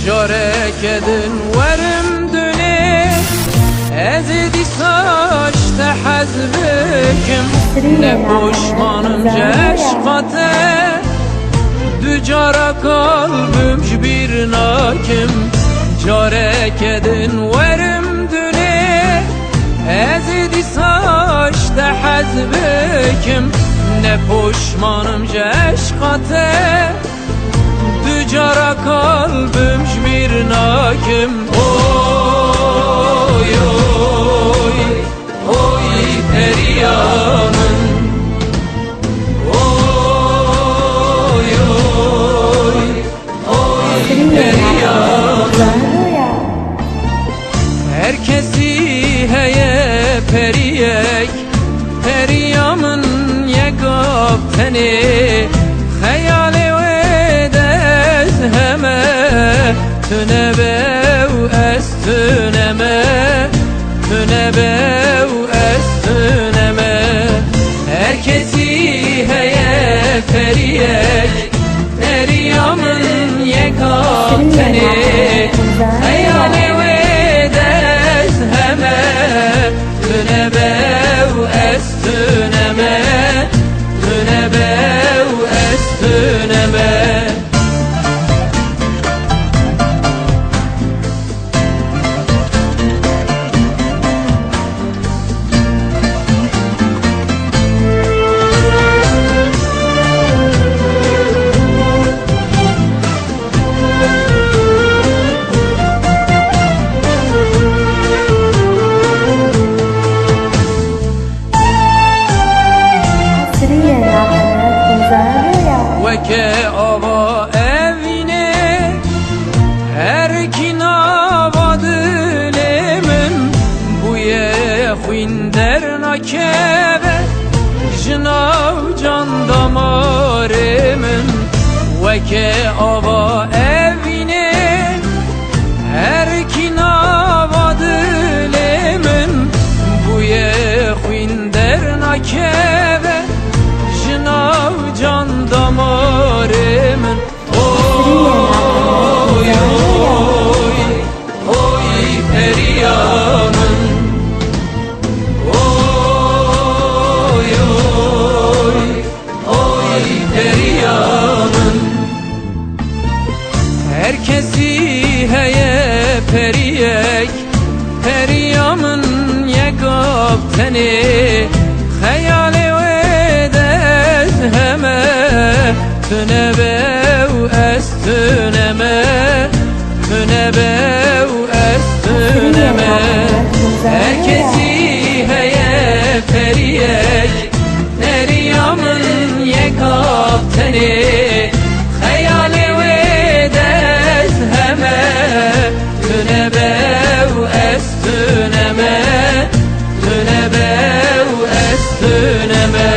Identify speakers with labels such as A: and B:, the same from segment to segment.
A: جارك دن ورم دني ازدي ساشت حزبكم نپوشمانم عشقته دجارا kalbim bir nakim جارك دن ورم دني ازدي ساشت حزبكم نپوشمانم عشقته Dücara kalbim bir nakim. Oy oy oy periyanım. Oy oy oy periyanım. Herkesi heye periyek, periyamın yegab teni hayali heme tünebe estüneme tünebe estüneme herkesi heye feriyek feriyamın yekateni hayali vedes heme tünebe estüneme tünebe estüneme که آوا evine herkin avadılımın bu ye xwinder nakebe jinav can damarımın ve ke ava evine herkin avadılımın bu ye xwinder nakebe jinav can damarımın oy oy oy periyanım oy oy oy periyanım herkesi heye periyek periyamın yegab teni hayali heme tünebe estüneme tünebe estüneme herkesi heye periyek periyamın yekateni hayali vedes heme tünebe estüneme tünebe estüneme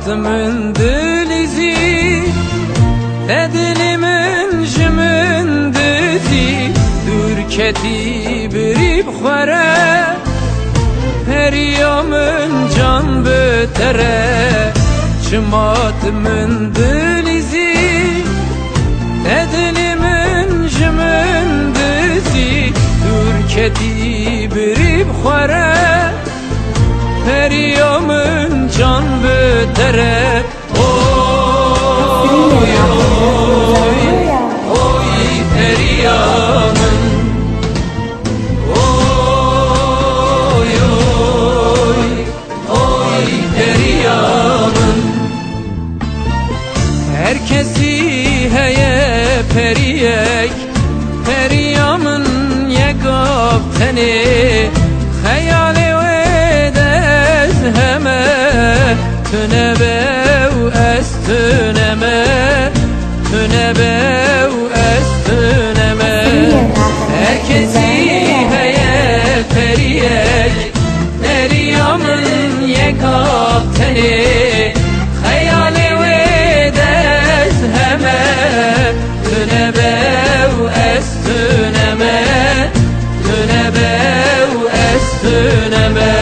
A: Şımatımın dilizi Edilimin jımın dizi Dürketi birip xwere Periyamın can betere Şımatımın dilizi Edilimin jımın dizi Dürketi birip xwere Periyamın can betere oy oy oy periyanım oy oy oy periyanım herkesi heye periyek periyamın yegab teni hayali heme tünebe estüneme tünebe estüneme periyek Meryem'in yekab teni Hayali ve dez heme Tünebev es tüneme Tünebev es tüneme